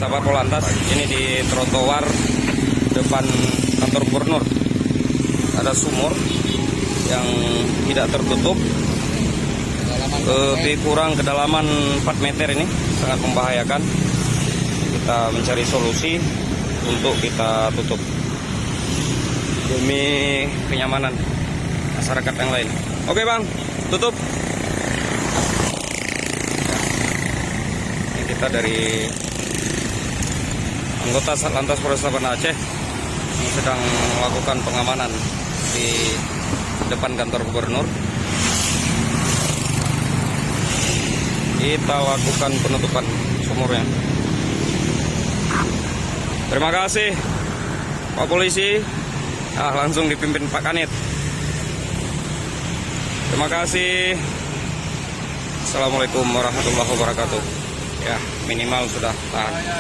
sahabat Polantas, ini di trotoar depan kantor gubernur. Ada sumur yang tidak tertutup, lebih kurang kedalaman 4 meter, ini sangat membahayakan. Kita mencari solusi untuk kita tutup demi kenyamanan masyarakat yang lain. Oke bang, tutup. Ini kita dari anggota Satlantas Polresta Banda Aceh yang sedang melakukan pengamanan di depan kantor gubernur. Kita lakukan penutupan sumurnya. Terima kasih Pak Polisi. Langsung dipimpin Pak Kanit. Terima kasih. Assalamualaikum warahmatullahi wabarakatuh. Ya, minimal sudah tahan.